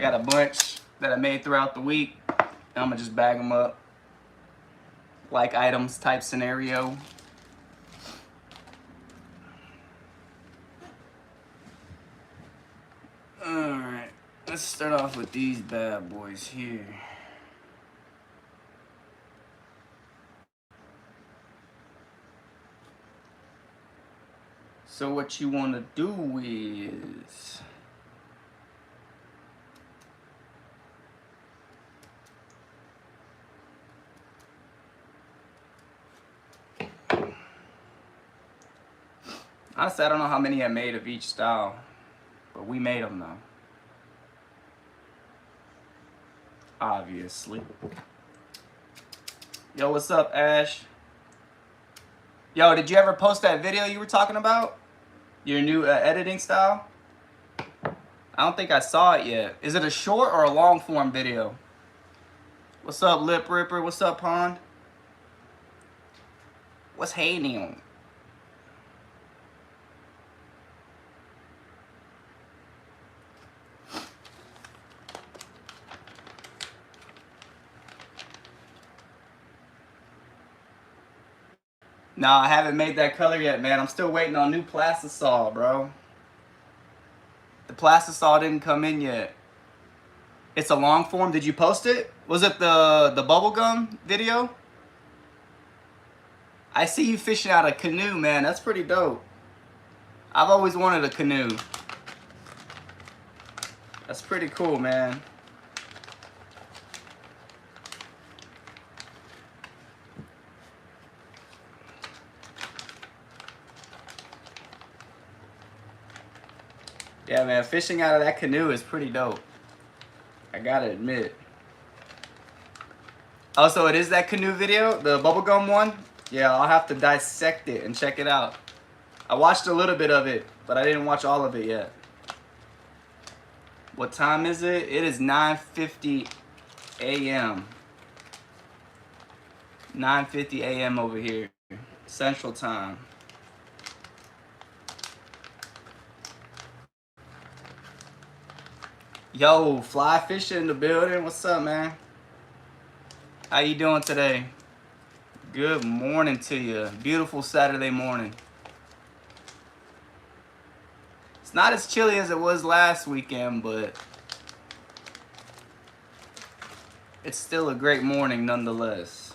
got a bunch that I made throughout the week. I'm gonna just bag them up. Like items type scenario. Alright, let's start off with these bad boys here. So what you want to do is honestly, I don't know how many I made of each style, but we made them though. Obviously. Yo, what's up, Ash? Yo, did you ever post that video you were talking about? Your new editing style? I don't think I saw it yet. Is it a short or a long form video? What's up, Lip Ripper? What's up, Pond? What's happening? No, I haven't made that color yet, man. I'm still waiting on new Plastisol, bro. The Plastisol didn't come in yet. It's a long form. Did you post it? Was it the bubblegum video? I see you fishing out a canoe, man. That's pretty dope. I've always wanted a canoe. That's pretty cool, man. Yeah, man, fishing out of that canoe is pretty dope. I gotta admit. Oh, so it is that canoe video? The bubblegum one? Yeah, I'll have to dissect it and check it out. I watched a little bit of it, but I didn't watch all of it yet. What time is it? It is 9:50 a.m. 9:50 a.m. over here, Central Time. Yo, Fly Fisher in the building. What's up, man? How you doing today? Good morning to you. Beautiful Saturday morning. It's not as chilly as it was last weekend, but it's still a great morning nonetheless.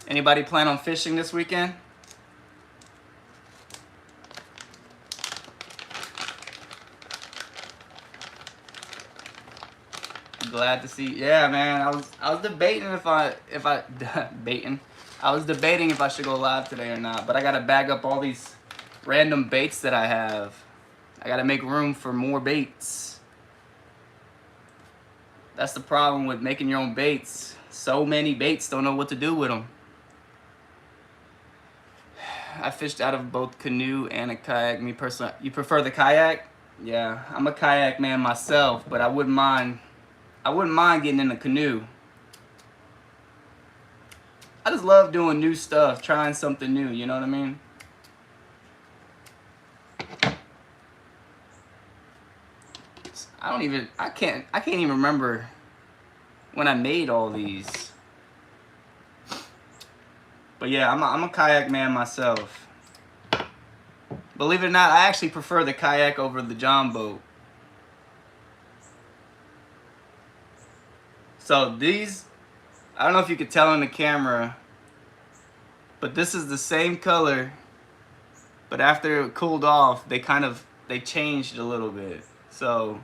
Anybody plan on fishing this weekend? Glad to see. Yeah, man. I was debating if I baiting. I was debating if I should go live today or not, but I gotta bag up all these random baits that I have. I gotta make room for more baits. That's the problem with making your own baits. So many baits, don't know what to do with them. I fished out of both canoe and a kayak. Me personally, you prefer the kayak? Yeah, I'm a kayak man myself, but I wouldn't mind getting in a canoe. I just love doing new stuff, trying something new, you know what I mean? I can't even remember when I made all these. But yeah, I'm a kayak man myself. Believe it or not, I actually prefer the kayak over the John boat. So these, I don't know if you could tell in the camera, but this is the same color, but after it cooled off, they changed a little bit. So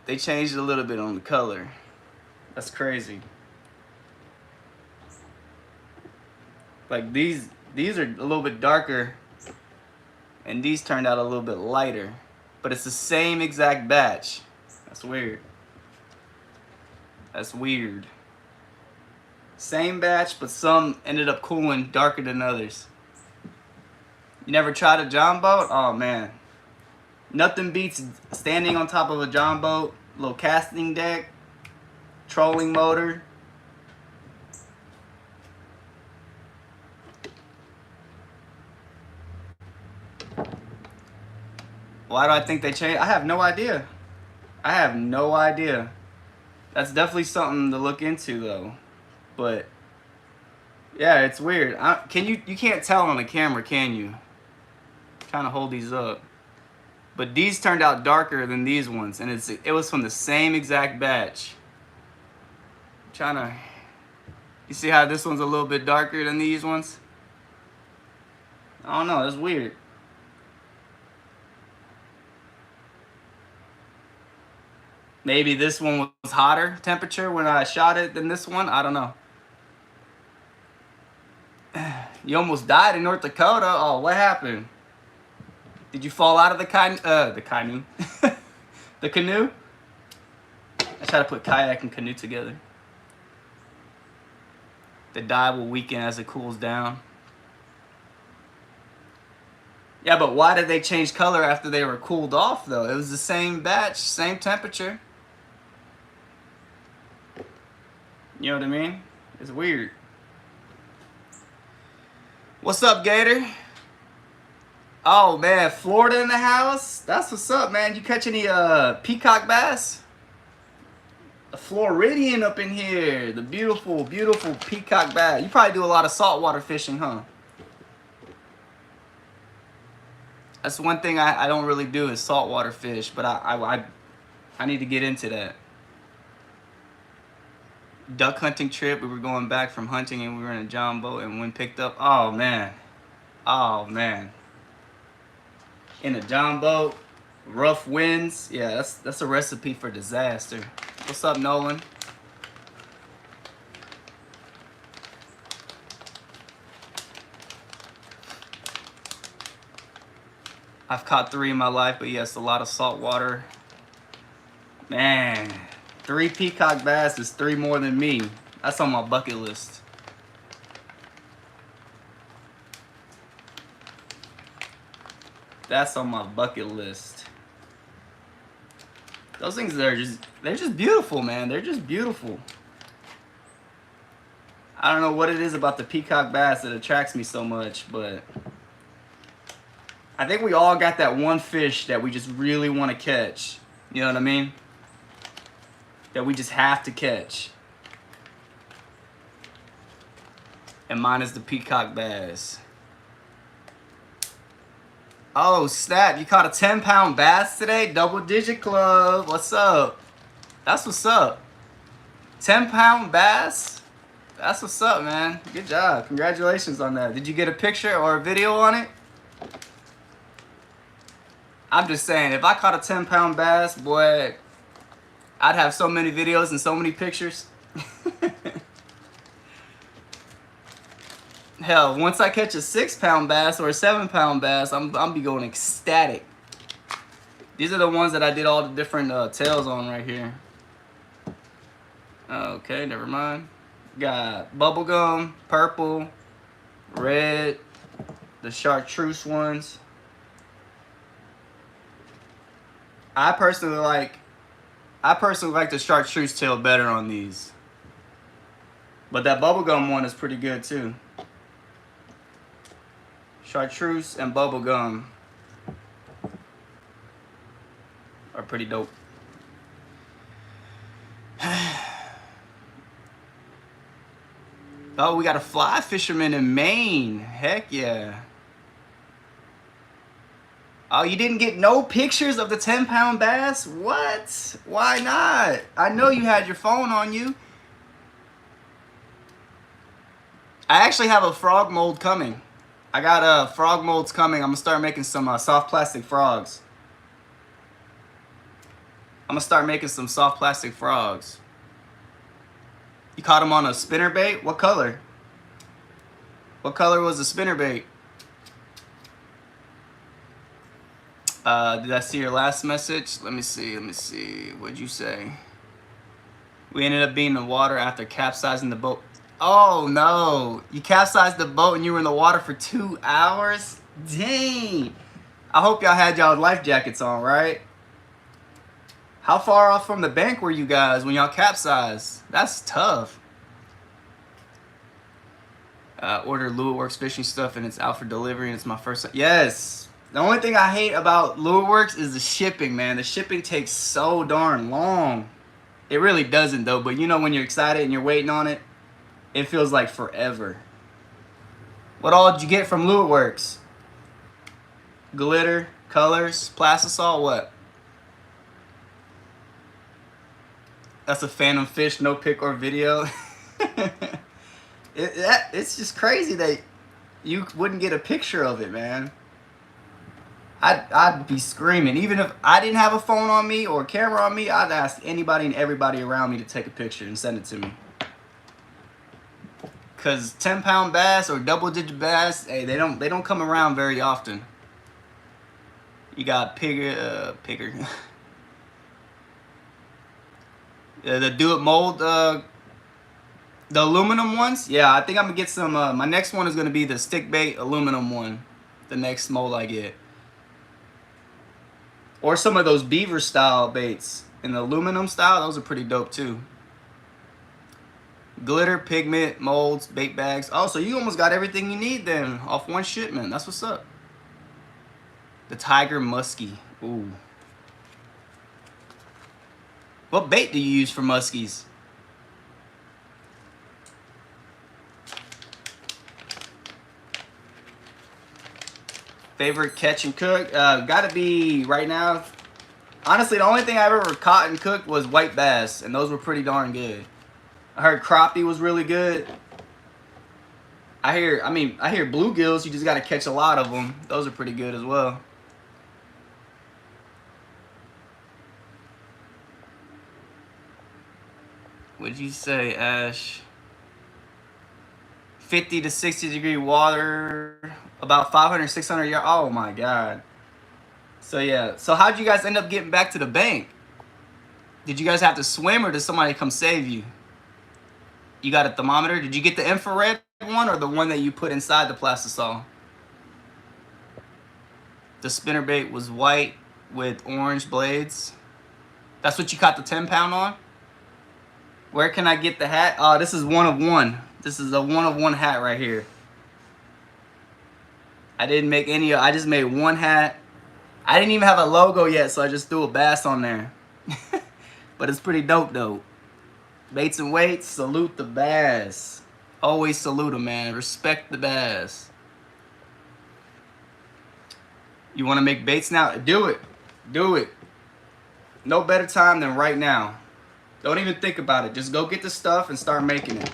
they changed a little bit on the color. That's crazy. Like these are a little bit darker, and these turned out a little bit lighter, but it's the same exact batch. That's weird. That's weird. Same batch, but some ended up cooling darker than others. You never tried a John boat? Oh man. Nothing beats standing on top of a John boat, little casting deck, trolling motor. Why do I think they changed? I have no idea. I have no idea. That's definitely something to look into though. But yeah, it's weird. You can't tell on the camera, can you? I'm trying to hold these up. But these turned out darker than these ones, and it was from the same exact batch. I'm trying to, you see how this one's a little bit darker than these ones? I don't know, it's weird. Maybe this one was hotter temperature when I shot it than this one. I don't know. You almost died in North Dakota. Oh, what happened? Did you fall out of the canoe? The canoe? I try to put kayak and canoe together. The dye will weaken as it cools down. Yeah, but why did they change color after they were cooled off though? It was the same batch, same temperature. You know what I mean? It's weird. What's up, Gator? Oh man, Florida in the house? That's what's up, man. You catch any peacock bass? A Floridian up in here. The beautiful, beautiful peacock bass. You probably do a lot of saltwater fishing, huh? That's one thing I don't really do is saltwater fish, but I need to get into that. Duck hunting trip, we were going back from hunting and we were in a John boat and wind picked up. Oh man. Oh man. In a John boat, rough winds. Yeah, that's a recipe for disaster. What's up, Nolan? I've caught 3 in my life, but yes, a lot of salt water. Man, 3 peacock bass is 3 more than me. That's on my bucket list. That's on my bucket list. Those things they're just beautiful, man. They're just beautiful. I don't know what it is about the peacock bass that attracts me so much, but I think we all got that one fish that we just really want to catch. You know what I mean? That we just have to catch. And mine is the peacock bass. Oh, snap. You caught a 10-pound bass today? Double Digit Club. What's up? That's what's up. 10-pound bass? That's what's up, man. Good job. Congratulations on that. Did you get a picture or a video on it? I'm just saying, if I caught a 10-pound bass, boy, I'd have so many videos and so many pictures. Hell, once I catch a 6-pound bass or a 7-pound bass, I'm be going ecstatic. These are the ones that I did all the different tails on right here. Okay, never mind. Got bubblegum, purple, red, the chartreuse ones. I personally like the chartreuse tail better on these. But that bubblegum one is pretty good too. Chartreuse and bubblegum are pretty dope. Oh, we got a fly fisherman in Maine. Heck yeah. Oh, you didn't get no pictures of the 10-pound bass? What? Why not? I know you had your phone on you. I actually have a frog mold coming. I got frog molds coming. I'm going to start making some soft plastic frogs. I'm going to start making some soft plastic frogs. You caught them on a spinnerbait? What color? What color was the spinnerbait? Did I see your last message? Let me see. What'd you say? We ended up being in the water after capsizing the boat. Oh no, you capsized the boat and you were in the water for 2 hours? Dang. I hope y'all had y'all life jackets on, right? How far off from the bank were you guys when y'all capsized? That's tough. Order Lua Works fishing stuff and it's out for delivery and it's my first. Yes. The only thing I hate about Lure Works is the shipping, man. The shipping takes so darn long. It really doesn't though, but you know when you're excited and you're waiting on it, it feels like forever. What all did you get from Lure Works? Glitter, colors, plastisol, what? That's a Phantom Fish, no pic or video. It's just crazy that you wouldn't get a picture of it, man. I'd be screaming. Even if I didn't have a phone on me or a camera on me, I'd ask anybody and everybody around me to take a picture and send it to me. Cause 10-pound bass or double-digit bass, hey, they don't come around very often. You got Pigger. The Do It mold, the aluminum ones. Yeah, I think I'm gonna get some. My next one is gonna be the stick bait aluminum one. The next mold I get, or some of those beaver style baits in the aluminum style. Those are pretty dope too. Glitter, pigment, molds, bait bags. Oh, so you almost got everything you need then off one shipment. That's what's up. The Tiger Muskie. Ooh. What bait do you use for muskies? Favorite catch and cook? Gotta be right now. Honestly, the only thing I ever caught and cooked was white bass, and those were pretty darn good. I heard crappie was really good. I hear bluegills. You just gotta catch a lot of them. Those are pretty good as well. What'd you say, Ash? 50 to 60 degree water, about 500, 600 yards. Oh my God. So yeah, so how'd you guys end up getting back to the bank? Did you guys have to swim or did somebody come save you? You got a thermometer? Did you get the infrared one or the one that you put inside the plastisol? The spinnerbait was white with orange blades. That's what you caught the 10-pound on? Where can I get the hat? Oh, this is one of one. This is a one of one hat right here. I didn't make any. I just made one hat. I didn't even have a logo yet, so I just threw a bass on there. But it's pretty dope though. Baits and weights, salute the bass. Always salute them, man. Respect the bass. You want to make baits now? Do it. Do it. No better time than right now. Don't even think about it. Just go get the stuff and start making it.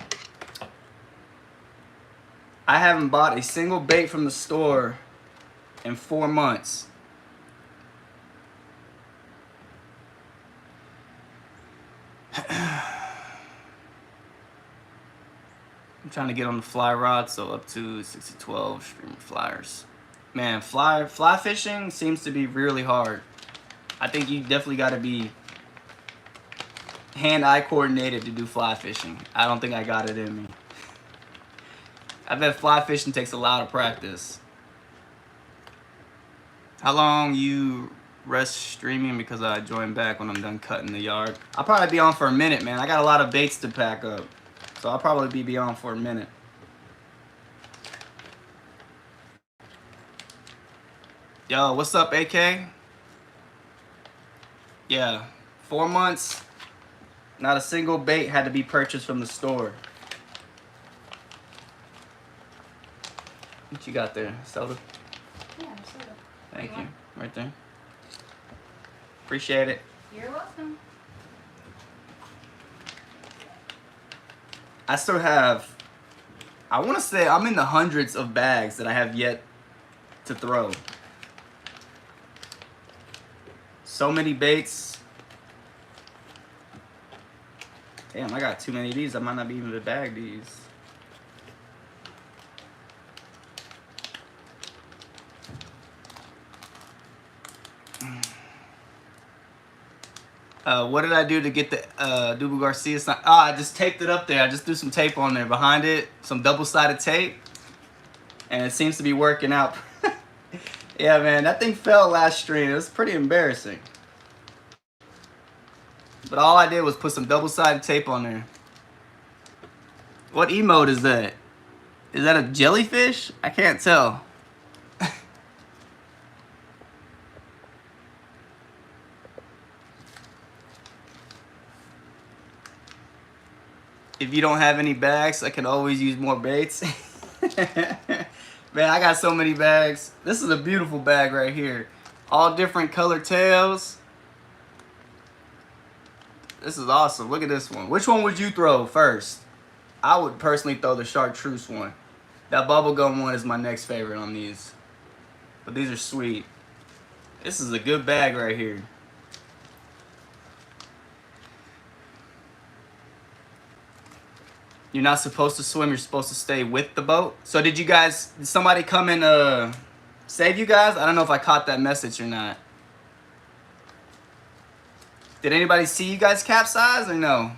I haven't bought a single bait from the store in 4 months. I'm trying to get on the fly rod, so up to 6 to 12 streamer flyers. Man, fly fishing seems to be really hard. I think you definitely got to be hand-eye coordinated to do fly fishing. I don't think I got it in me. I bet fly fishing takes a lot of practice. How long you rest streaming? Because I join back when I'm done cutting the yard. I'll probably be on for a minute, man. I got a lot of baits to pack up. So I'll probably be on for a minute. Yo, what's up, AK? Yeah, 4 months. Not a single bait had to be purchased from the store. What you got there? Soda? Yeah, soda. Thank you. Right there. Appreciate it. You're welcome. I still have, I want to say I'm in the hundreds of bags that I have yet to throw. So many baits. Damn, I got too many of these. I might not be able to bag these. What did I do to get the Dubu Garcia sign? Oh, I just taped it up there. I just threw some tape on there behind it, some double-sided tape, and it seems to be working out. Yeah, man, that thing fell last stream. It was pretty embarrassing. But all I did was put some double-sided tape on there. What emote is that? Is that a jellyfish? I can't tell. If you don't have any bags, I can always use more baits. Man, I got so many bags. This is a beautiful bag right here. All different color tails. This is awesome. Look at this one. Which one would you throw first? I would personally throw the chartreuse one. That bubblegum one is my next favorite on these. But these are sweet. This is a good bag right here. You're not supposed to swim, you're supposed to stay with the boat. So did somebody come and save you guys? I don't know if I caught that message or not. Did anybody see you guys capsize or no?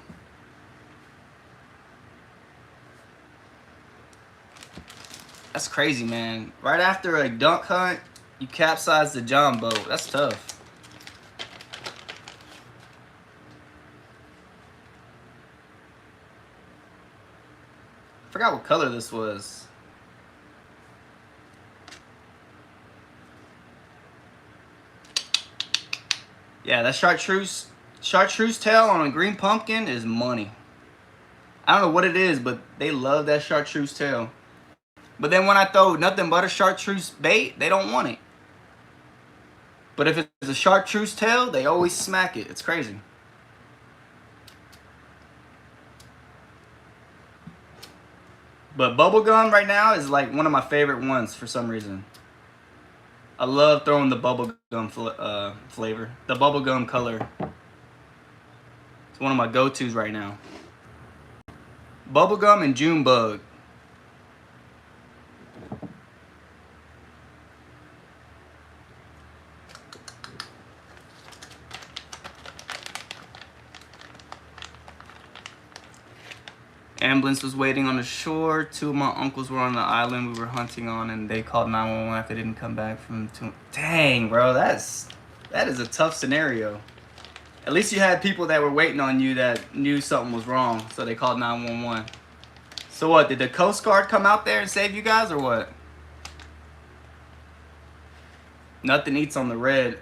That's crazy, man. Right after a dunk hunt, you capsize the John boat. That's tough. I forgot what color this was. Yeah, that chartreuse tail on a green pumpkin is money. I don't know what it is, but they love that chartreuse tail. But then when I throw nothing but a chartreuse bait, they don't want it. But if it's a chartreuse tail, they always smack it. It's crazy. But bubblegum right now is like one of my favorite ones for some reason. I love throwing the bubblegum flavor. The bubblegum color. It's one of my go-tos right now. Bubblegum and June bug. Ambulance was waiting on the shore. 2 of my uncles were on the island we were hunting on, and they called 911 after they didn't come back from. Dang, bro, that is a tough scenario. At least you had people that were waiting on you that knew something was wrong, so they called 911. So what? Did the Coast Guard come out there and save you guys, or what? Nothing eats on the red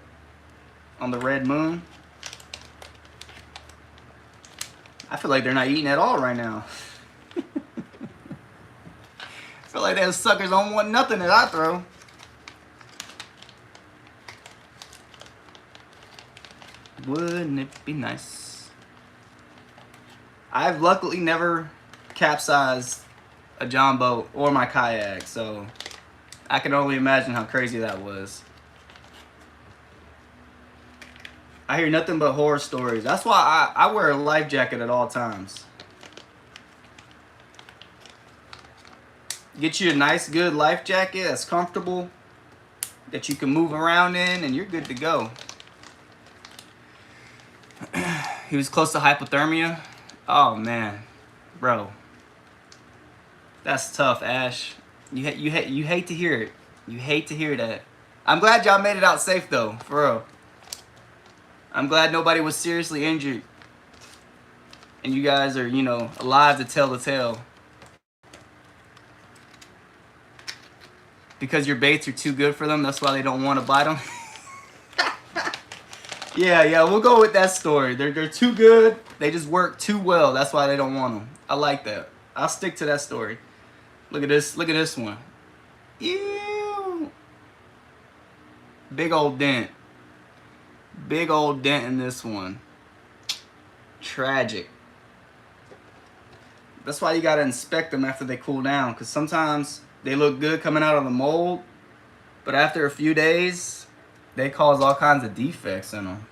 moon. I feel like they're not eating at all right now. I feel like those suckers don't want nothing that I throw. Wouldn't it be nice? I've luckily never capsized a John boat or my kayak, so I can only imagine how crazy that was. I hear nothing but horror stories. That's why I wear a life jacket at all times. Get you a nice, good life jacket that's comfortable, that you can move around in, and you're good to go. He was close to hypothermia. Oh, man. Bro. That's tough, Ash. You hate to hear it. You hate to hear that. I'm glad y'all made it out safe, though. For real. I'm glad nobody was seriously injured. And you guys are, you know, alive to tell the tale. Because your baits are too good for them, that's why they don't want to bite them. Yeah, we'll go with that story. They're too good. They just work too well. That's why they don't want them. I like that. I'll stick to that story. Look at this. Look at this one. Ew. Big old dent. Big old dent in this one. Tragic. That's why you gotta inspect them after they cool down, because sometimes they look good coming out of the mold, but after a few days, they cause all kinds of defects in them.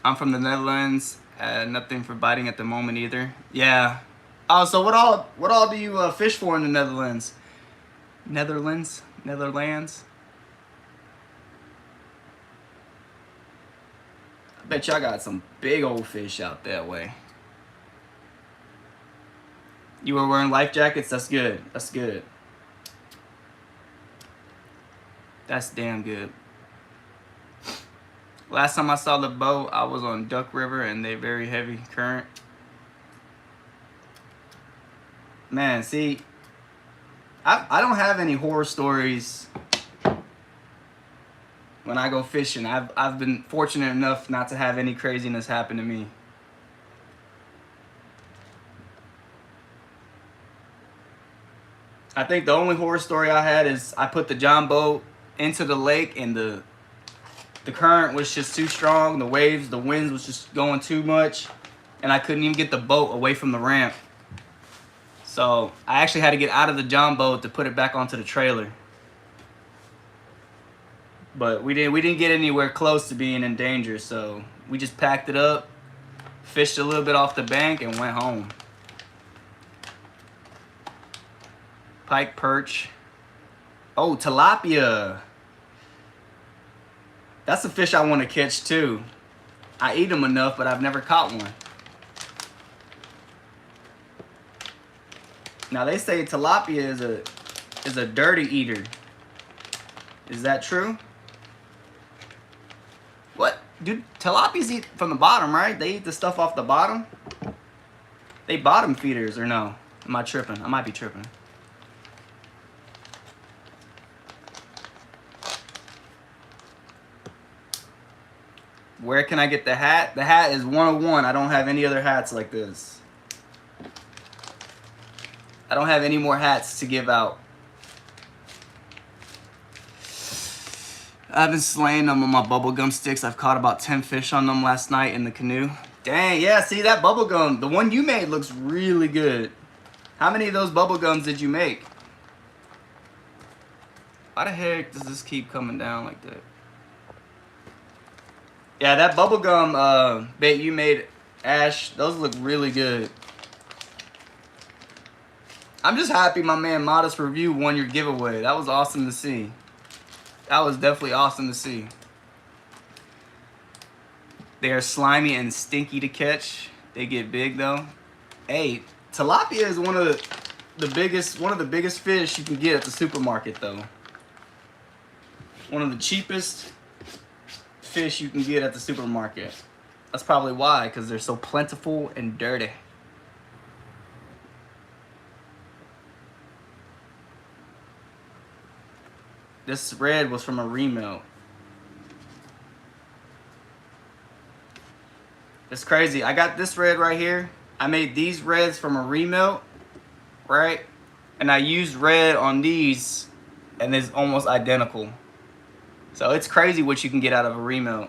I'm from the Netherlands. Nothing for biting at the moment either. Yeah. Oh, so what all do you fish for in the Netherlands? Netherlands? I bet y'all got some big old fish out that way. You were wearing life jackets? That's good. That's good. That's damn good. Last time I saw the boat, I was on Duck River and they very heavy current. Man, see, I don't have any horror stories when I go fishing. I've been fortunate enough not to have any craziness happen to me. I think the only horror story I had is I put the John boat into the lake and the current was just too strong. The waves, the winds was just going too much, and I couldn't even get the boat away from the ramp. So I actually had to get out of the John boat to put it back onto the trailer. But we didn't get anywhere close to being in danger, so we just packed it up, fished a little bit off the bank, and went home. Pike, perch. Oh, tilapia. That's a fish I want to catch too. I eat them enough, but I've never caught one. Now they say tilapia is a dirty eater. Is that true? What? Dude, tilapias eat from the bottom, right? They eat the stuff off the bottom? They bottom feeders, or no? Am I tripping? I might be tripping. Where can I get the hat? The hat is 101. I don't have any other hats like this. I don't have any more hats to give out. I've been slaying them on my bubblegum sticks. I've caught about 10 fish on them last night in the canoe. Dang, yeah, see that bubblegum. The one you made looks really good. How many of those bubblegums did you make? Why the heck does this keep coming down like that? Yeah, that bubblegum bait you made, Ash, those look really good. I'm just happy my man Modest Review won your giveaway. That was awesome to see. That was definitely awesome to see. They are slimy and stinky to catch. They get big though. Hey, tilapia is one of the biggest fish you can get at the supermarket though. One of the cheapest fish you can get at the supermarket. That's probably why, because they're so plentiful and dirty. This red was from a remelt. It's crazy. I got this red right here. I made these reds from a remelt, right? And I used red on these, and it's almost identical. So it's crazy what you can get out of a remelt.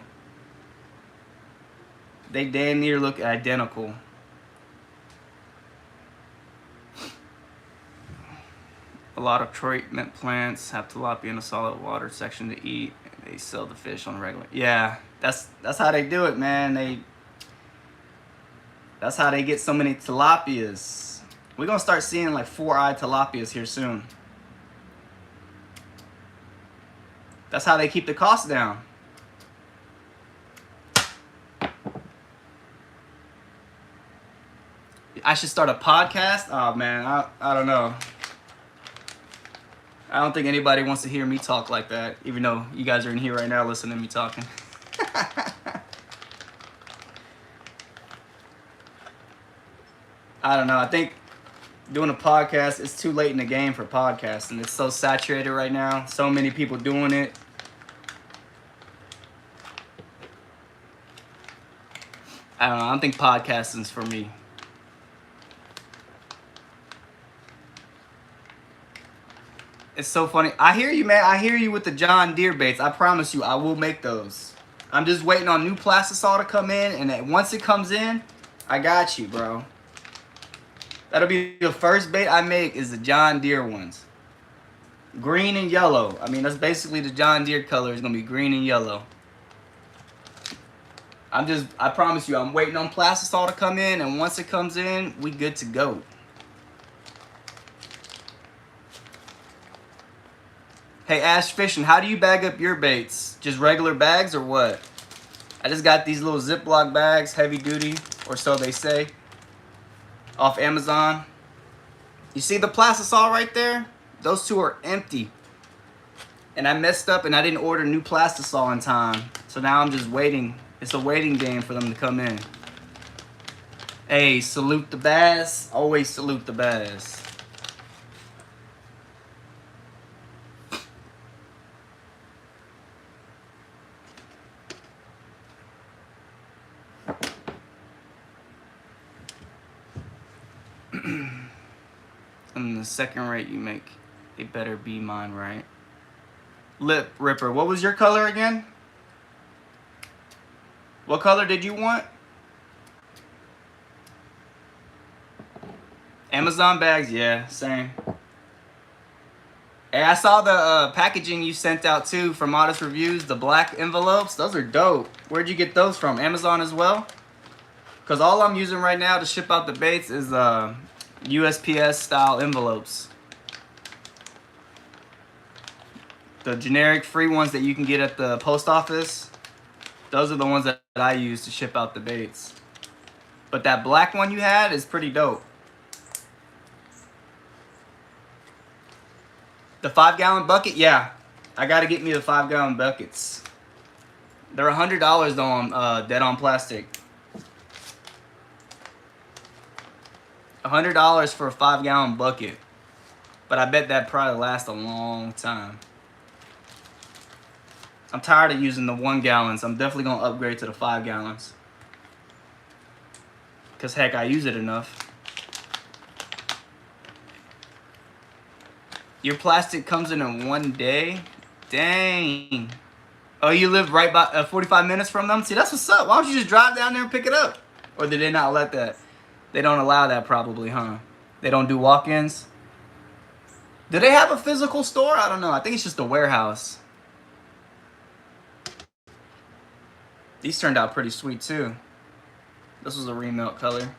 They damn near look identical. A lot of treatment plants have tilapia in a solid water section to eat. And they sell the fish on regular. Yeah, that's how they do it, man. That's how they get so many tilapias. We're gonna start seeing like 4-eyed tilapias here soon. That's how they keep the cost down. I should start a podcast? Oh man, I don't know. I don't think anybody wants to hear me talk like that, even though you guys are in here right now listening to me talking. I don't know. I think doing a podcast, it's too late in the game for podcasting. It's so saturated right now. So many people doing it. I don't know. I don't think podcasting's for me. It's so funny. I hear you, man. I hear you with the John Deere baits. I promise you, I will make those. I'm just waiting on new Plastisol to come in, and then once it comes in, I got you, bro. That'll be the first bait I make is the John Deere ones. Green and yellow. I mean, that's basically the John Deere color. It's going to be green and yellow. I promise you, I'm waiting on Plastisol to come in, and once it comes in, we good to go. Hey, Ash Fishing, how do you bag up your baits? Just regular bags or what? I just got these little Ziploc bags, heavy duty, or so they say, off Amazon. You see the Plastisol right there? Those two are empty. And I messed up and I didn't order new Plastisol in time. So now I'm just waiting. It's a waiting game for them to come in. Hey, salute the bass. Always salute the bass. And the second rate you make, it better be mine, right? Lip Ripper, what was your color again? What color did you want? Amazon bags, yeah, same. Hey, I saw the packaging you sent out too from Modest Reviews, the black envelopes. Those are dope. Where'd you get those from? Amazon as well? Because all I'm using right now to ship out the baits is USPS style envelopes. The generic free ones that you can get at the post office, those are the ones that I use to ship out the baits. But that black one you had is pretty dope. The 5-gallon bucket, yeah. I gotta get me the 5-gallon buckets. They're $100 though on Dead on Plastic. $100 for a 5-gallon bucket. But I bet that probably lasts a long time. I'm tired of using the 1 gallons. I'm definitely gonna upgrade to the 5 gallons. Cause heck, I use it enough. Your plastic comes in 1 day? Dang. Oh, you live right by 45 minutes from them? See, that's what's up. Why don't you just drive down there and pick it up? Or did they not let that? They don't allow that probably, huh? They don't do walk-ins? Do they have a physical store? I don't know. I think it's just a warehouse. These turned out pretty sweet too. This was a remelt color.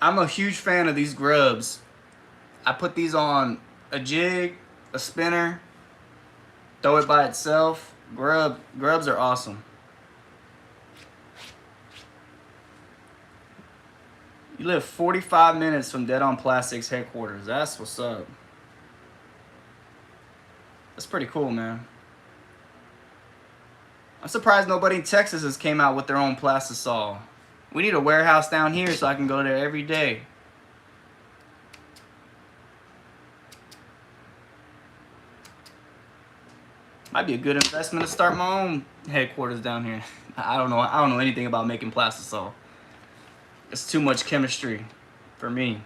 I'm a huge fan of these grubs. I put these on a jig, a spinner, throw it by itself. Grubs are awesome. You live 45 minutes from Dead on Plastic's headquarters. That's what's up. That's pretty cool, man. I'm surprised nobody in Texas has came out with their own Plastisol. We need a warehouse down here so I can go there every day. Might be a good investment to start my own headquarters down here. I don't know anything about making Plastisol. It's too much chemistry for me.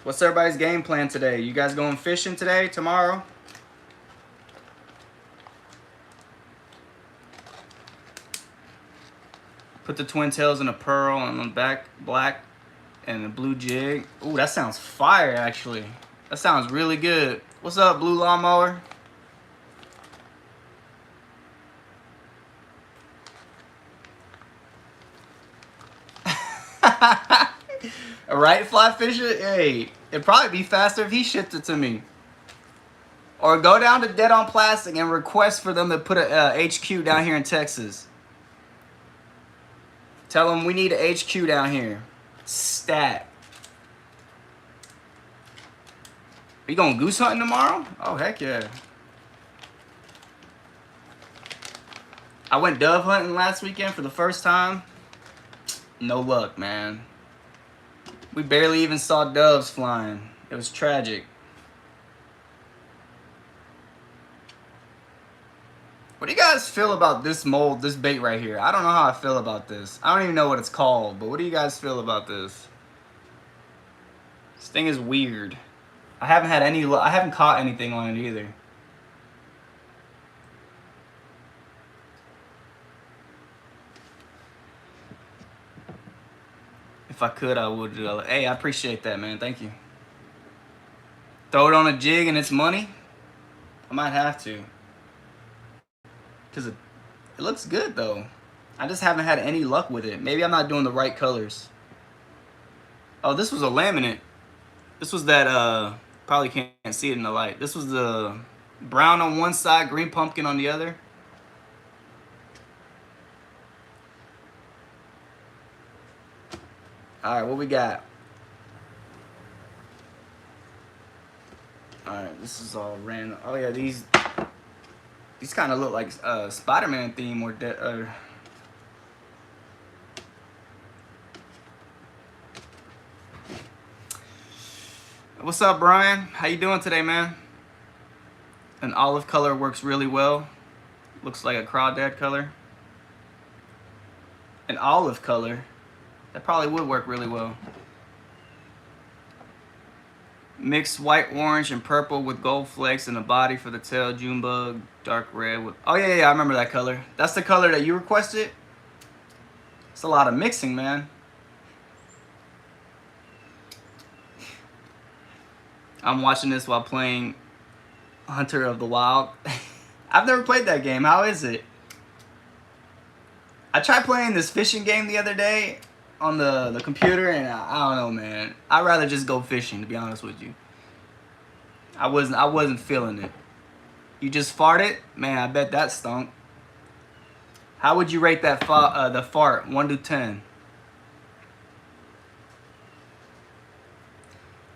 What's everybody's game plan today? You guys going fishing today, tomorrow? Put the twin tails in a pearl on the back, black, and a blue jig. Ooh, that sounds fire, actually. That sounds really good. What's up, Blue Lawnmower? A right fly fisher? Hey, it'd probably be faster if he shipped it to me. Or go down to Dead on Plastic and request for them to put a HQ down here in Texas. Tell them we need a HQ down here. Stat. Are you going goose hunting tomorrow? Oh, heck yeah. I went dove hunting last weekend for the first time. No luck, man. We barely even saw doves flying. It was tragic. What do you guys feel about this mold, this bait right here? I don't know how I feel about this. I don't even know what it's called, but what do you guys feel about this? This thing is weird. I haven't caught anything on it either. If I could, I would. Hey, I appreciate that, man. Thank you. Throw it on a jig and it's money? I might have to. Because it looks good, though. I just haven't had any luck with it. Maybe I'm not doing the right colors. Oh, this was a laminate. This was that, probably can't see it in the light. This was the brown on one side, green pumpkin on the other. All right, what we got? All right, this is all random. Oh yeah, these kind of look like Spider-Man theme or What's up, Brian? How you doing today, man? An olive color works really well. Looks like a crawdad color. An olive color, that probably would work really well. Mix white, orange, and purple with gold flakes in the body for the tail. Junebug, dark red with... Oh, yeah, I remember that color. That's the color that you requested? It's a lot of mixing, man. I'm watching this while playing Hunter of the Wild. I've never played that game. How is it? I tried playing this fishing game the other day on the computer, and I don't know, man. I'd rather just go fishing, to be honest with you. I wasn't feeling it. You just farted? Man, I bet that stunk. How would you rate that the fart, 1 to 10?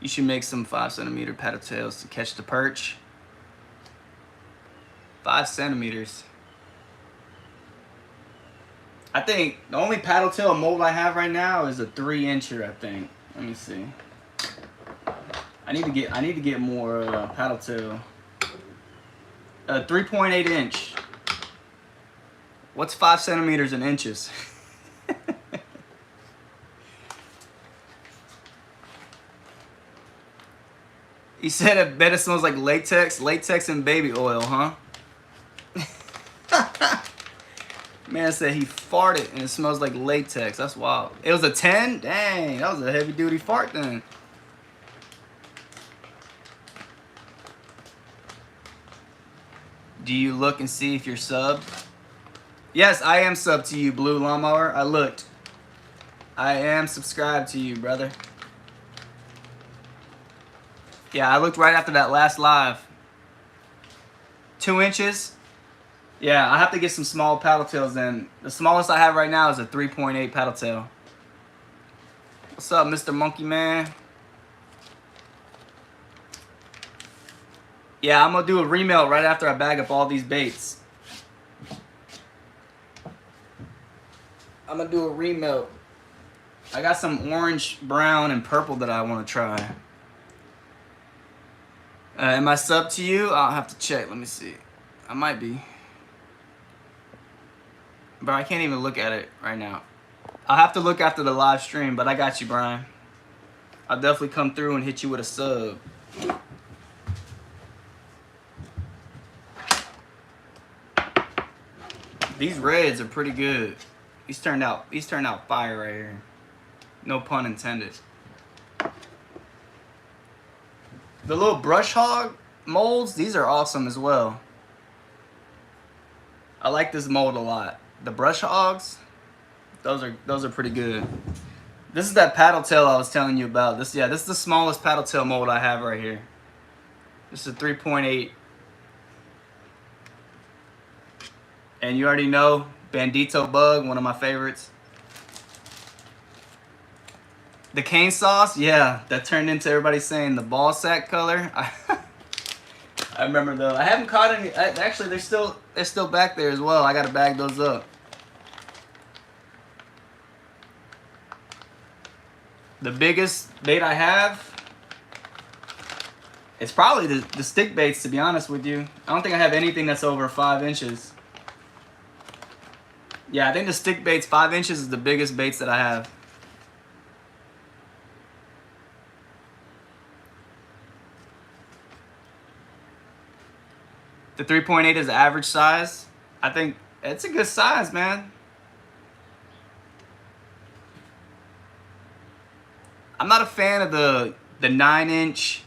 You should make some 5-centimeter paddle tails to catch the perch. 5 centimeters. I think the only paddle tail mold I have right now is a 3-incher, I think. Let me see. I need to get more paddle tail. 3.8 inch. What's 5 centimeters in inches? He said I bet it smells like latex and baby oil, huh? Man said he farted and it smells like latex. That's wild. It was a 10? Dang, that was a heavy duty fart then. Do you look and see if you're subbed? Yes, I am subbed to you, Blue Lawnmower. I looked. I am subscribed to you, brother. Yeah, I looked right after that last live. 2 inches? Yeah, I have to get some small paddle tails then. The smallest I have right now is a 3.8 paddle tail. What's up, Mr. Monkey Man? Yeah, I'm gonna do a remelt right after I bag up all these baits. I'm gonna do a remelt. I got some orange, brown, and purple that I want to try. Am I sub to you? I'll have to check. Let me see. I might be. But I can't even look at it right now. I'll have to look after the live stream, but I got you, Brian. I'll definitely come through and hit you with a sub. These reds are pretty good. He's turned out fire right here. No pun intended. The little brush hog molds, these are awesome as well. I like this mold a lot. The brush hogs, those are pretty good. This is that paddle tail I was telling you about. This is the smallest paddle tail mold I have right here. This is 3.8. And you already know, Bandito Bug, one of my favorites. The cane sauce, yeah, that turned into everybody saying the ball sack color. I remember those. I haven't caught any. Actually, they're still back there as well. I gotta bag those up. The biggest bait I have, it's probably the stick baits, to be honest with you. I don't think I have anything that's over 5 inches. Yeah, I think the stick baits, 5 inches is the biggest baits that I have. The 3.8 is the average size. I think it's a good size, man. I'm not a fan of the 9-inch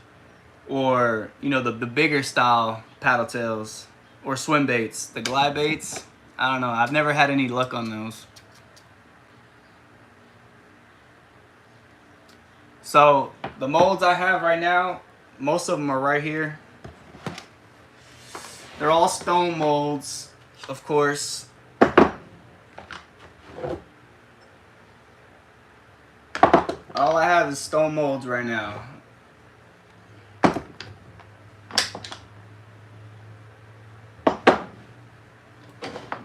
or, you know, the bigger style paddle tails or swim baits. The glide baits, I don't know. I've never had any luck on those. So the molds I have right now, most of them are right here. They're all stone molds, of course. All I have is stone molds right now.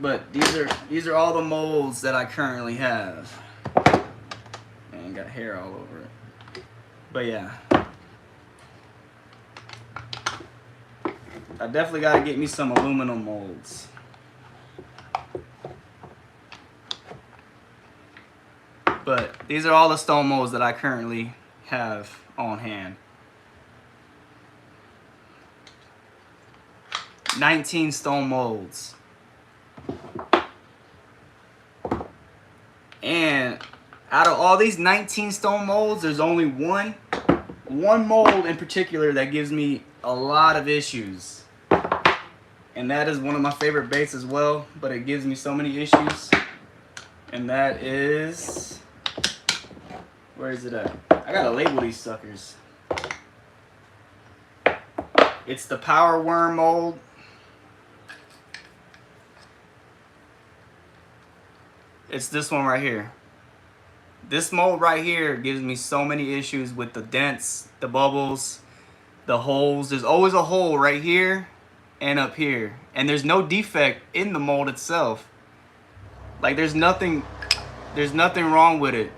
But these are all the molds that I currently have. And got hair all over it. But yeah. I definitely got to get me some aluminum molds. But these are all the stone molds that I currently have on hand. 19 stone molds. And out of all these 19 stone molds, there's only one mold in particular that gives me a lot of issues. And that is one of my favorite baits as well, but it gives me so many issues. And that is... where is it at? I gotta label these suckers. It's the Power Worm mold. It's this one right here. This mold right here gives me so many issues with the dents, the bubbles, the holes. There's always a hole right here and up here. And there's no defect in the mold itself. Like there's nothing wrong with it.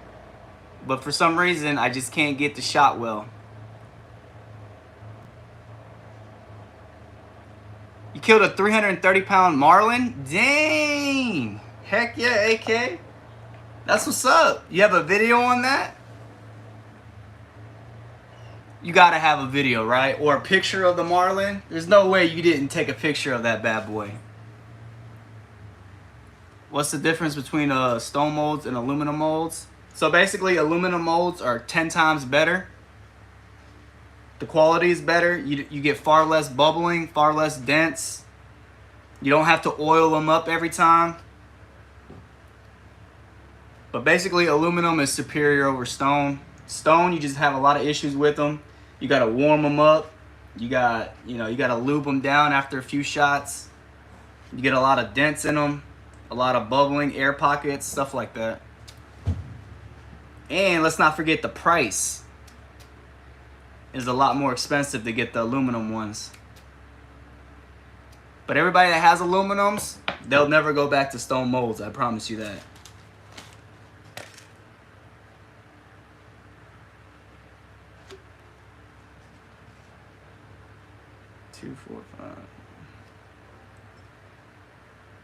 But for some reason, I just can't get the shot well. You killed a 330-pound marlin? Dang! Heck yeah, AK. That's what's up. You have a video on that? You gotta have a video, right? Or a picture of the marlin. There's no way you didn't take a picture of that bad boy. What's the difference between stone molds and aluminum molds? So basically, aluminum molds are 10 times better. The quality is better. You get far less bubbling, far less dents. You don't have to oil them up every time. But basically, aluminum is superior over stone. Stone, you just have a lot of issues with them. You gotta warm them up. You gotta lube them down after a few shots. You get a lot of dents in them, a lot of bubbling, air pockets, stuff like that. And let's not forget the price is a lot more expensive to get the aluminum ones. But everybody that has aluminums, they'll never go back to stone molds. I promise you that.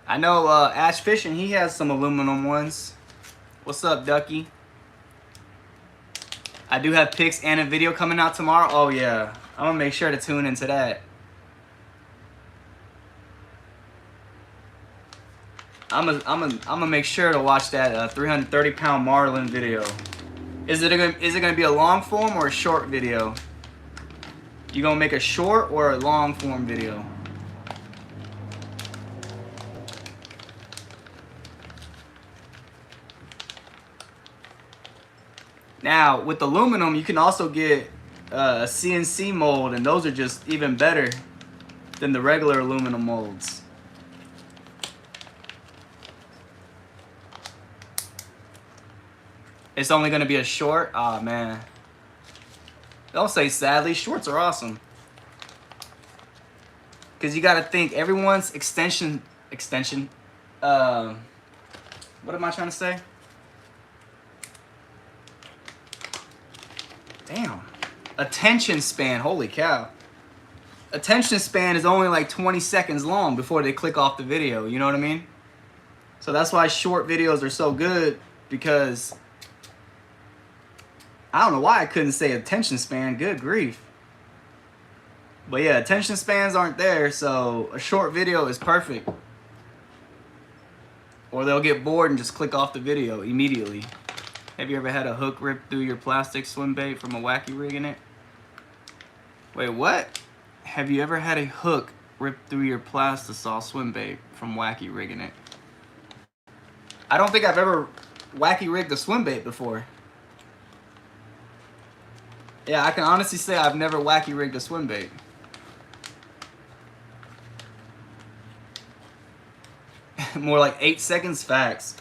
I know Ash Fishing, he has some aluminum ones. What's up, Ducky? I do have pics and a video coming out tomorrow. Oh yeah, I'm gonna make sure to tune into that. I'm gonna make sure to watch that 330-pound marlin video. Is it gonna be a long form or a short video? You gonna make a short or a long form video? Now, with aluminum, you can also get a CNC mold, and those are just even better than the regular aluminum molds. It's only going to be a short? Aw, man. Don't say sadly. Shorts are awesome. Because you got to think, everyone's extension, what am I trying to say? Damn. Attention span, holy cow. Attention span is only like 20 seconds long before they click off the video, you know what I mean? So that's why short videos are so good, because I don't know why I couldn't say attention span, good grief. But yeah, attention spans aren't there, so a short video is perfect. Or they'll get bored and just click off the video immediately. Have you ever had a hook rip through your plastic swim bait from a wacky rig in it? Wait, what? Have you ever had a hook rip through your Plastisol swim bait from wacky rigging it? I don't think I've ever wacky rigged a swim bait before. Yeah, I can honestly say I've never wacky rigged a swim bait. More like 8 seconds, facts.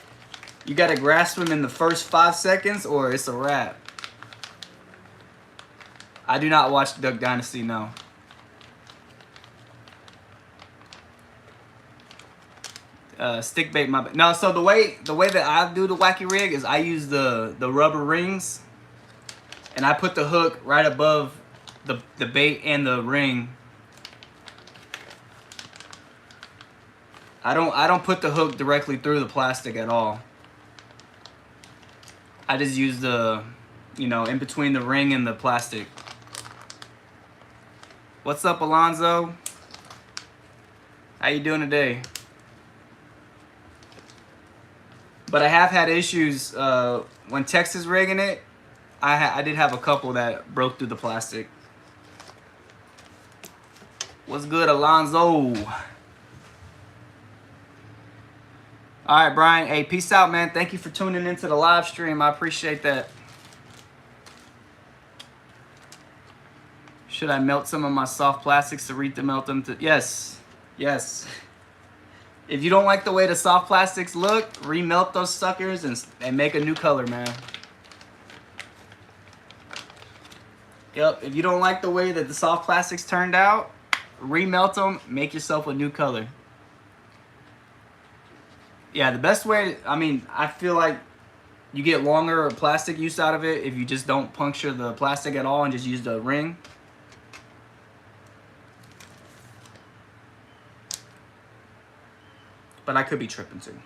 You gotta grasp him in the first 5 seconds or it's a wrap. I do not watch Duck Dynasty, no. Stick bait, my bad. No, so the way that I do the wacky rig is I use the rubber rings, and I put the hook right above the bait and the ring, I don't put the hook directly through the plastic at all. I just use the, you know, in between the ring and the plastic. What's up, Alonzo? How you doing today? But I have had issues when Texas rigging it. I did have a couple that broke through the plastic. What's good, Alonzo? All right, Brian. Hey, peace out, man. Thank you for tuning into the live stream. I appreciate that. Should I melt some of my soft plastics to melt them to? Yes. Yes. If you don't like the way the soft plastics look, remelt those suckers and make a new color, man. Yep. If you don't like the way that the soft plastics turned out, remelt them, make yourself a new color. Yeah, the best way, I mean, I feel like you get longer plastic use out of it if you just don't puncture the plastic at all and just use the ring. But I could be tripping too.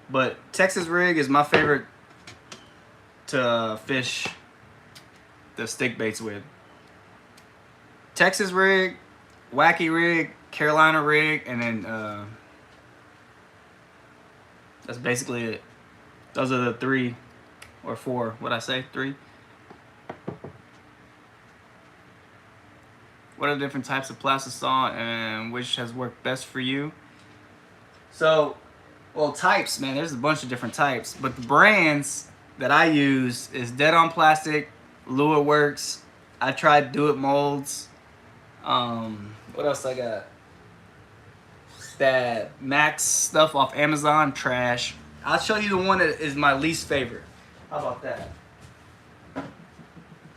But Texas rig is my favorite to fish the stick baits with. Texas rig, Wacky rig, Carolina rig, and then that's basically it. Those are the 3 or 4. What'd I say? 3? What are the different types of plastisol and which has worked best for you? So, well, types, man, there's a bunch of different types, but the brands that I use is Dead on Plastic, Lure Works. I tried Do It Molds. What else I got? That Max stuff off Amazon, trash. I'll show you the one that is my least favorite. How about that?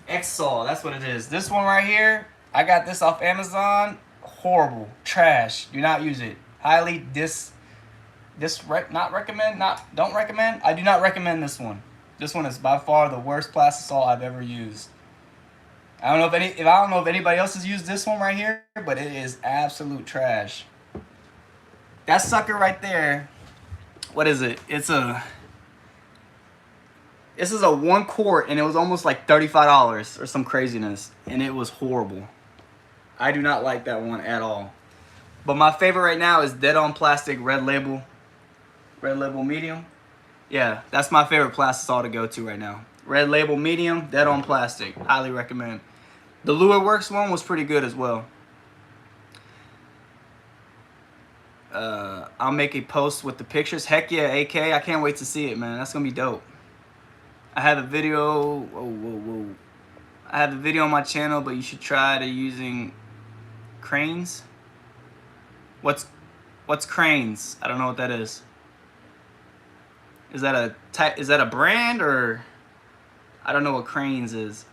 Exol, that's what it is. This one right here, I got this off Amazon. Horrible, trash. Do not use it. Highly don't recommend. I do not recommend this one. This one is by far the worst plastisol I've ever used. I don't know if anybody else has used this one right here, but it is absolute trash. That sucker right there. What is it? This is a 1 quart, and it was almost like $35 or some craziness, and it was horrible. I do not like that one at all. But my favorite right now is Dead on Plastic Red Label Medium. Yeah, that's my favorite plastisol to go to right now. Red Label Medium, Dead on Plastic. Highly recommend. The Lure Works one was pretty good as well. I'll make a post with the pictures. Heck yeah, AK. I can't wait to see it, man. That's going to be dope. I have a video. I have a video on my channel, but you should try to using cranes. What's cranes? I don't know what that is. Is that a brand, or I don't know what cranes is.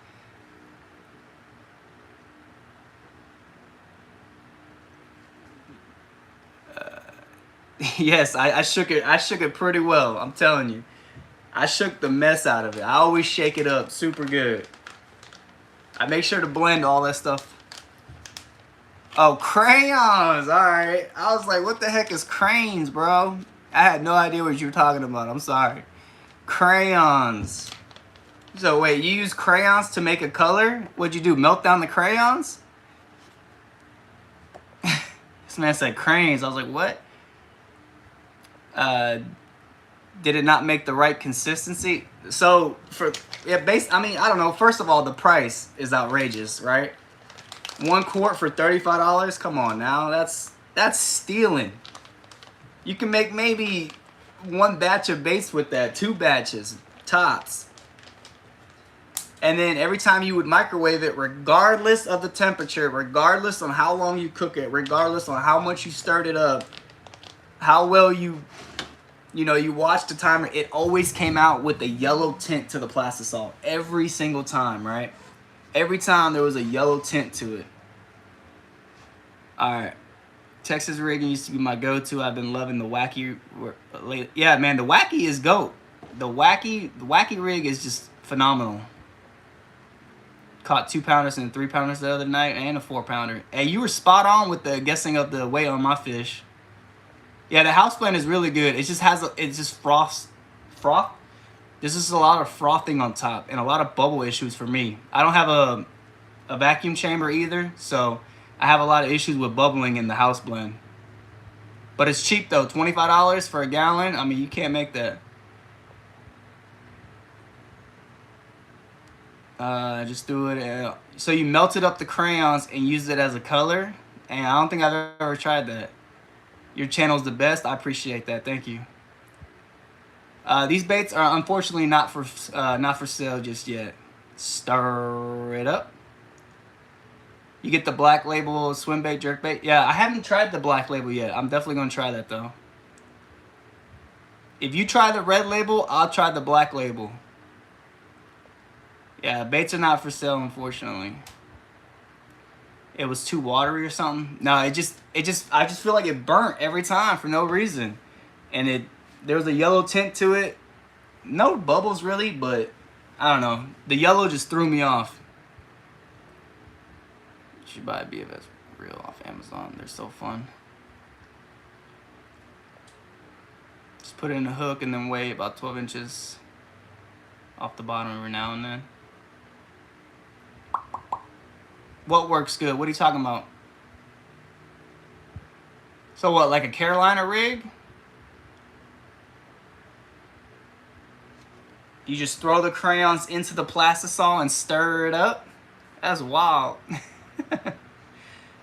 Yes, I shook it. I shook it pretty well. I'm telling you, I shook the mess out of it. I always shake it up super good. I make sure to blend all that stuff. Oh, crayons. All right. I was like, what the heck is cranes, bro? I had no idea what you were talking about. I'm sorry. Crayons. So wait, you use crayons to make a color? What'd you do? Melt down the crayons? This man said cranes. I was like, what? Did it not make the right consistency? So I don't know. First of all, the price is outrageous, right? 1 quart for $35. Come on now, that's stealing. You can make maybe 1 batch of baits with that, 2 batches tops. And then every time you would microwave it, regardless of the temperature, regardless on how long you cook it, regardless on how much you stirred it up, how well you watched the timer, it always came out with a yellow tint to the plastisol. Every single time, right? Every time there was a yellow tint to it. All right. Texas rigging used to be my go-to. I've been loving the Wacky. Yeah, man, the Wacky is GOAT. The Wacky rig is just phenomenal. Caught 2-pounders and 3-pounders the other night, and a 4-pounder. Hey, you were spot on with the guessing of the weight on my fish. Yeah, the house blend is really good. It just has it's just froth. There's just a lot of frothing on top and a lot of bubble issues for me. I don't have a vacuum chamber either, so I have a lot of issues with bubbling in the house blend. But it's cheap though, $25 for a gallon. I mean, you can't make that. Just do it. So you melted up the crayons and used it as a color, and I don't think I've ever tried that. Your channel's the best. I appreciate that. Thank you. These baits are unfortunately not for sale just yet. Stir it up. You get the black label swim bait, jerk bait. Yeah, I haven't tried the black label yet. I'm definitely gonna try that though. If you try the red label, I'll try the black label. Yeah, baits are not for sale, unfortunately. It was too watery or something. No, I just feel like it burnt every time for no reason. And there was a yellow tint to it. No bubbles really, but I don't know. The yellow just threw me off. You should buy a BFS reel off Amazon. They're so fun. Just put it in a hook and then weigh about 12 inches off the bottom every now and then. What works good? What are you talking about? So what, like a Carolina rig? You just throw the crayons into the plastisol and stir it up? That's wild.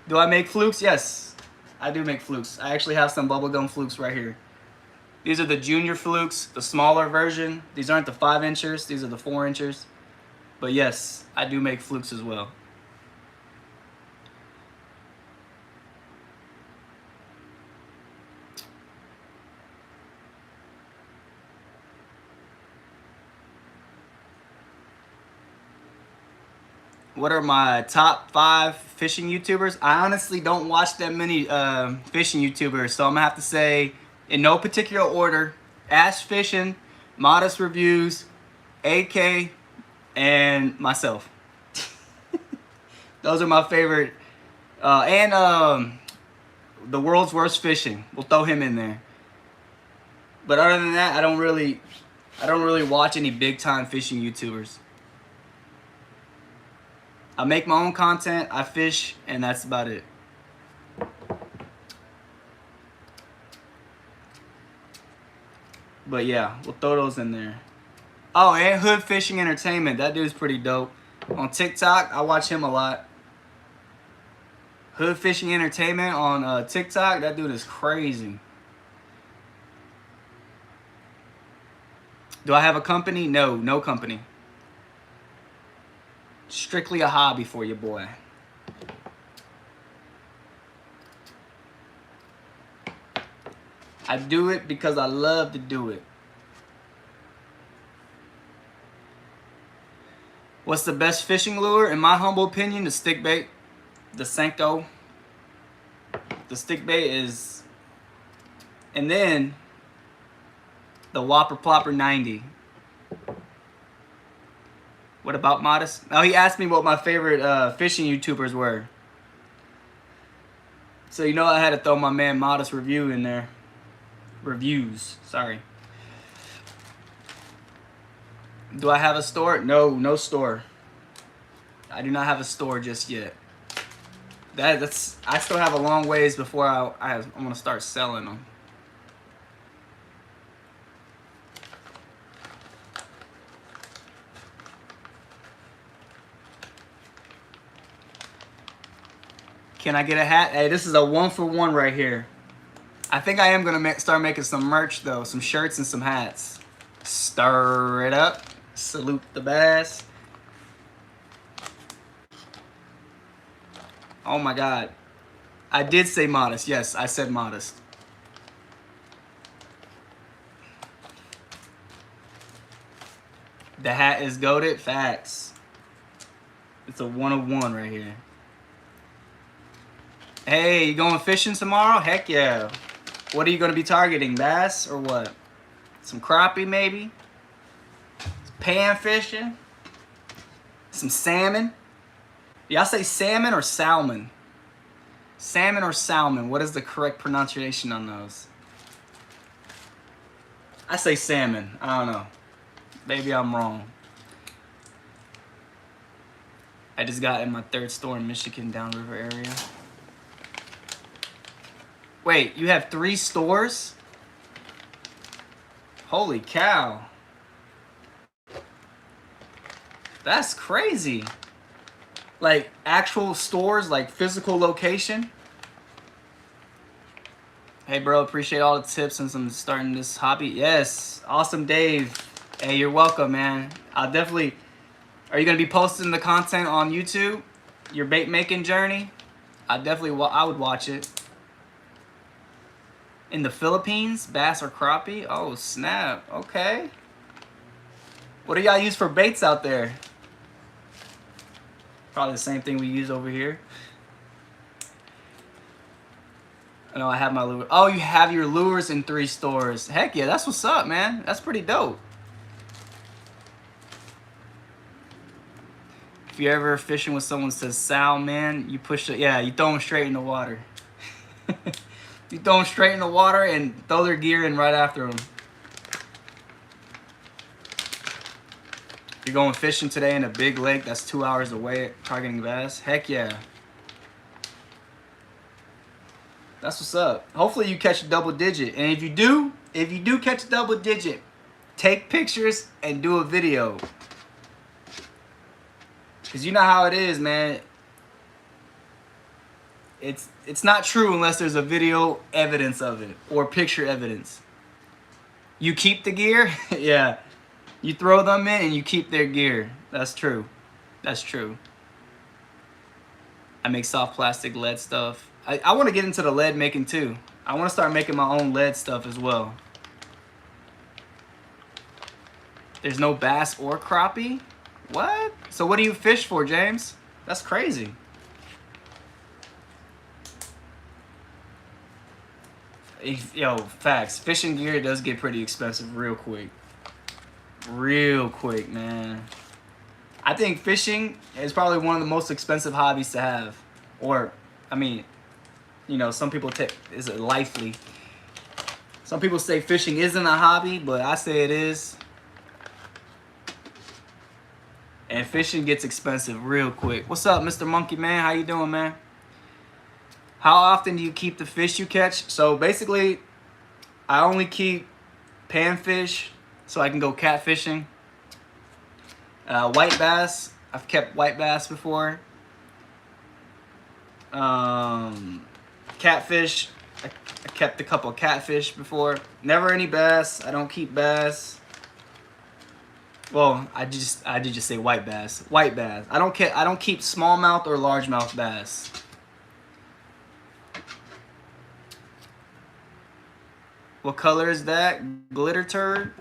Do I make flukes? Yes, I do make flukes. I actually have some bubblegum flukes right here. These are the junior flukes, the smaller version. These aren't the 5-inchers, these are the 4-inchers. But yes, I do make flukes as well. What are my top 5 fishing YouTubers? I honestly don't watch that many fishing YouTubers, so I'm gonna have to say, in no particular order, Ash Fishing, Modest Reviews, AK, and myself. Those are my favorite. And The World's Worst Fishing. We'll throw him in there. But other than that, I don't really watch any big time fishing YouTubers. I make my own content, I fish, and that's about it. But yeah, we'll throw those in there. Oh, and Hood Fishing Entertainment. That dude's pretty dope. On TikTok, I watch him a lot. Hood Fishing Entertainment on TikTok, that dude is crazy. Do I have a company? No, no company. Strictly a hobby for you, boy. I do it because I love to do it. What's the best fishing lure? In my humble opinion, the stick bait. The Senko. The stick bait is... And then... the Whopper Plopper 90. What about Modest? Oh, he asked me what my favorite fishing YouTubers were. So you know I had to throw my man Modest Review in there. Reviews, sorry. Do I have a store? No, no store. I do not have a store just yet. That's I still have a long ways before I'm gonna start selling them. Can I get a hat? Hey, this is a 1-for-1 right here. I think I am gonna start making some merch though, some shirts and some hats. Stir it up. Salute the bass. Oh my God. I did say Modest. Yes, I said Modest. The hat is goated. Facts. It's a 1-of-1 right here. Hey, you going fishing tomorrow? Heck yeah. What are you going to be targeting? Bass or what? Some crappie maybe? Pan fishing? Some salmon? Y'all say salmon or salmon? Salmon or salmon? What is the correct pronunciation on those? I say salmon. I don't know. Maybe I'm wrong. I just got in my third store in Michigan, downriver area. Wait, you have 3 stores? Holy cow. That's crazy. Like actual stores, like physical location? Hey bro, appreciate all the tips since I'm starting this hobby. Yes, awesome Dave. Hey, you're welcome, man. I'll definitely... Are you gonna be posting the content on YouTube? Your bait making journey? I would watch it. In the Philippines, bass or crappie? Oh snap, okay. What do y'all use for baits out there? Probably the same thing we use over here. I know I have my lure. Oh, you have your lures in 3 stores. Heck yeah, that's what's up, man. That's pretty dope. If you're ever fishing with someone who says "Sal," man, you push it. Yeah, you throw them straight in the water. You throw them straight in the water and throw their gear in right after them. You're going fishing today in a big lake that's 2 hours away targeting bass. Heck yeah. That's what's up. Hopefully you catch a double digit. And if you do catch a double digit, take pictures and do a video. Cause you know how it is, man. It's not true unless there's a video evidence of it or picture evidence. You keep the gear, yeah. You throw them in and you keep their gear. That's true. That's true. I make soft plastic lead stuff. I want to get into the lead making too. I want to start making my own lead stuff as well. There's no bass or crappie? What? So what do you fish for, James? That's crazy. Yo, facts. Fishing gear does get pretty expensive real quick. Real quick, man. I think fishing is probably one of the most expensive hobbies to have. Or, I mean, you know, some people take is it lively. Some people say fishing isn't a hobby, but I say it is. And fishing gets expensive real quick. What's up, Mr. Monkey Man? How you doing, man? How often do you keep the fish you catch? So basically, I only keep panfish so I can go catfishing. White bass, I've kept white bass before. Catfish, I kept a couple catfish before. Never any bass. I don't keep bass. Well, I did just say white bass. White bass. I don't keep smallmouth or largemouth bass. What color is that? Glitter turd?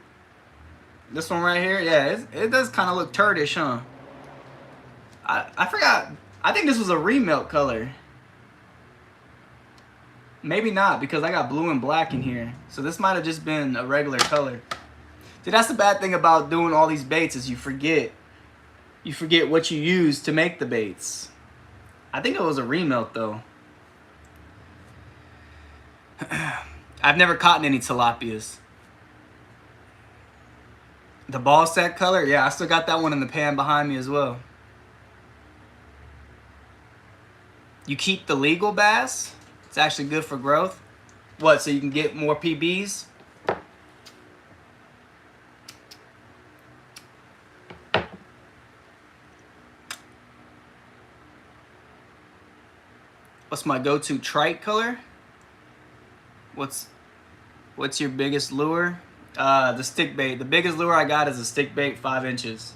This one right here? Yeah, it does kind of look turdish, huh? I forgot. I think this was a remelt color. Maybe not, because I got blue and black in here. So this might have just been a regular color. See, that's the bad thing about doing all these baits is you forget. You forget what you use to make the baits. I think it was a remelt, though. I've never caught any tilapias. The ball sack color? Yeah, I still got that one in the pan behind me as well. You keep the legal bass? It's actually good for growth. What, so you can get more PBs? What's my go-to trike color? What's your biggest lure? The stick bait. The biggest lure I got is a stick bait, 5 inches.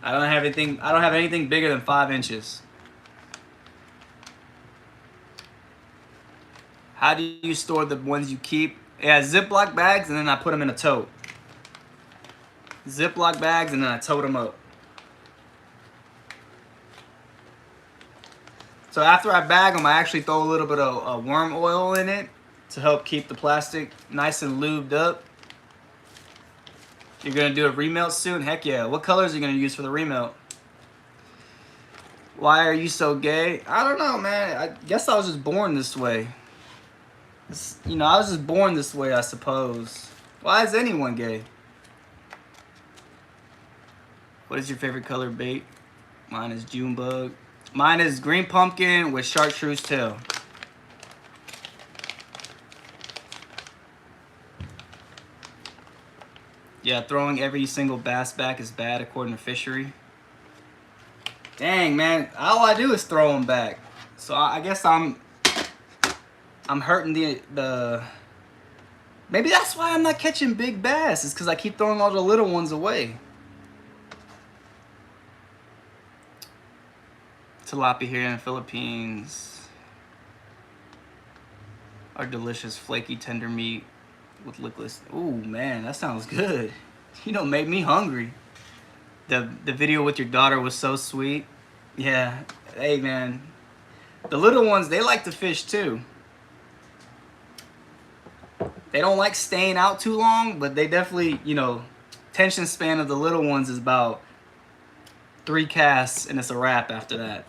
I don't have anything bigger than 5 inches. How do you store the ones you keep? Yeah, Ziploc bags, and then I put them in a tote. Ziploc bags, and then I tote them up. So after I bag them, I actually throw a little bit of worm oil in it to help keep the plastic nice and lubed up. You're gonna do a remelt soon? Heck yeah. What colors are you gonna use for the remelt? Why are you so gay? I don't know, man. I guess I was just born this way. You know, I was just born this way, I suppose. Why is anyone gay? What is your favorite color bait? Mine is Junebug. Mine is green pumpkin with chartreuse tail. Yeah, throwing every single bass back is bad according to fishery. Dang, man. All I do is throw them back. So I guess I'm hurting the... Maybe that's why I'm not catching big bass. It's because I keep throwing all the little ones away. Tilapia here in the Philippines are delicious, flaky, tender meat with liquid. Ooh, man, that sounds good. You know, made me hungry. The video with your daughter was so sweet. Yeah, hey, man. The little ones, they like to fish too. They don't like staying out too long, but they definitely, you know, attention span of the little ones is about 3 casts and it's a wrap after that.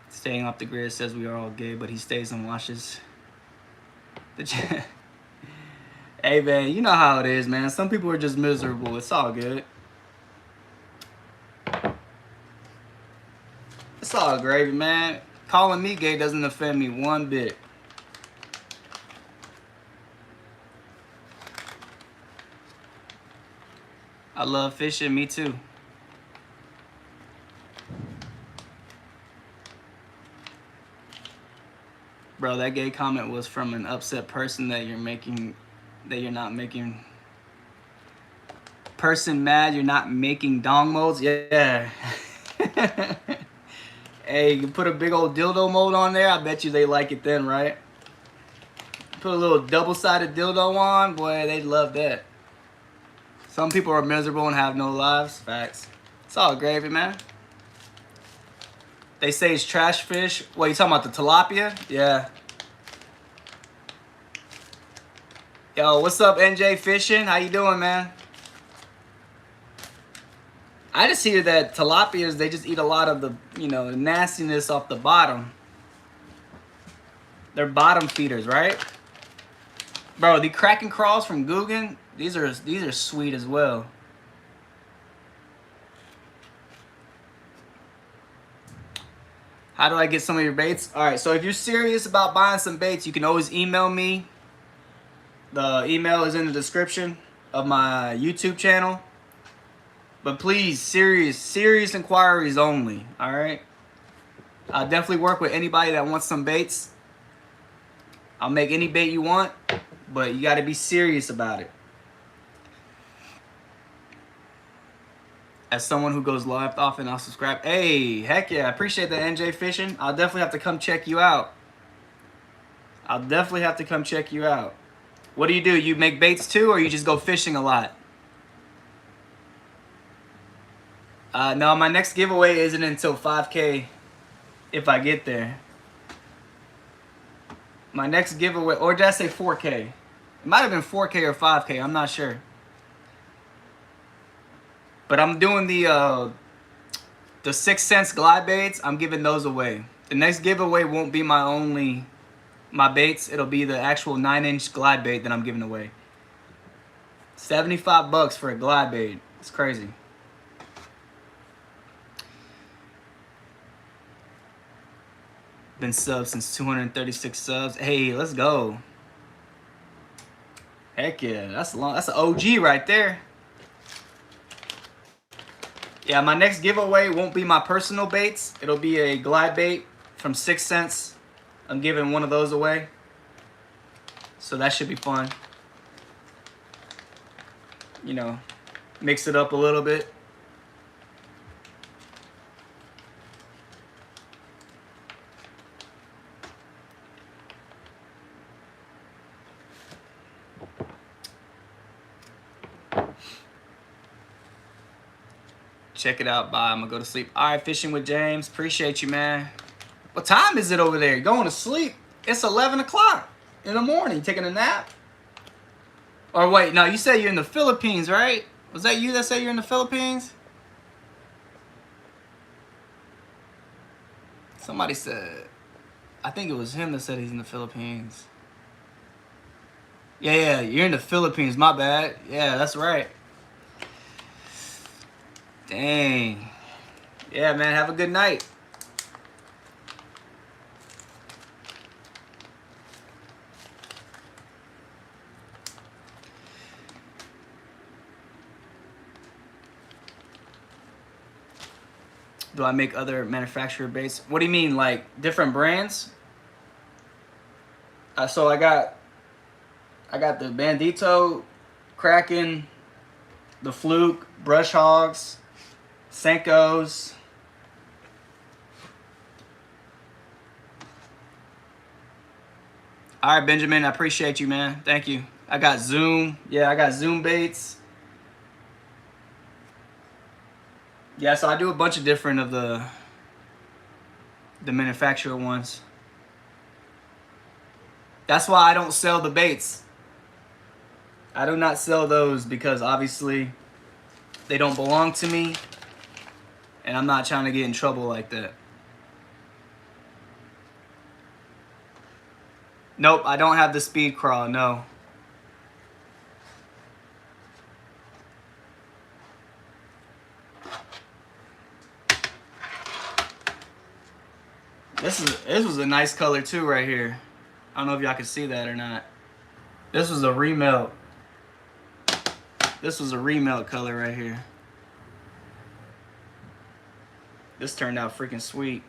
Staying off the grid says we are all gay, but he stays and watches. Hey, man, you know how it is, man. Some people are just miserable. It's all good. It's all gravy, man. Calling me gay doesn't offend me one bit. I love fishing, me too. Bro, that gay comment was from an upset person that you're not making. Person mad you're not making dong modes? Yeah. Hey, you can put a big old dildo mode on there. I bet you they like it then, right? Put a little double-sided dildo on, boy, they'd love that. Some people are miserable and have no lives. Facts. It's all gravy, man. They say it's trash fish. What, you talking about the tilapia? Yeah. Yo, what's up, NJ Fishing? How you doing, man? I just hear that tilapias, they just eat a lot of the, you know, the nastiness off the bottom. They're bottom feeders, right? Bro, the Kraken crawls from Guggen, these are sweet as well. How do I get some of your baits? All right, so if you're serious about buying some baits, you can always email me. The email is in the description of my YouTube channel. But please, serious inquiries only, all right? I'll definitely work with anybody that wants some baits. I'll make any bait you want, but you got to be serious about it. As someone who goes live often, I'll subscribe. Hey, heck yeah, I appreciate that, NJ Fishing. I'll definitely have to come check you out. I'll definitely have to come check you out. What do? You make baits too, or you just go fishing a lot? No, my next giveaway isn't until 5K if I get there. My next giveaway, or did I say 4K? It might have been 4K or 5K, I'm not sure. But I'm doing the 6 cents glide baits. I'm giving those away. The next giveaway won't be my baits. It'll be the actual 9-inch glide bait that I'm giving away. 75 bucks for a glide bait. It's crazy. Been subbed since 236 subs. Hey, let's go. Heck yeah, that's long. That's an OG right there. Yeah, my next giveaway won't be my personal baits. It'll be a glide bait from 6 cents. I'm giving one of those away. So that should be fun. You know, mix it up a little bit. Check it out. Bye. I'm gonna go to sleep. All right, Fishing with James. Appreciate you, man. What time is it over there? You're going to sleep? It's 11 o'clock in the morning. You taking a nap? Or wait, no, you said you're in the Philippines, right? Was that you that said you're in the Philippines? Somebody said, I think it was him that said he's in the Philippines. Yeah, you're in the Philippines, my bad. Yeah, that's right. Dang. Yeah, man, have a good night. Do I make other manufacturer baits? What do you mean, like different brands? So I got the Bandito, Kraken, the Fluke, Brush Hogs, Senkos. All right, Benjamin, I appreciate you, man. Thank you. I got Zoom. Yeah, I got Zoom baits. Yeah, so I do a bunch of different of the manufacturer ones. That's why I don't sell the baits. I do not sell those because obviously they don't belong to me, and I'm not trying to get in trouble like that. Nope, I don't have the speed crawl, no. This was a nice color too right here. I don't know if y'all can see that or not. This was a remelt. This was a remelt color right here. This turned out freaking sweet.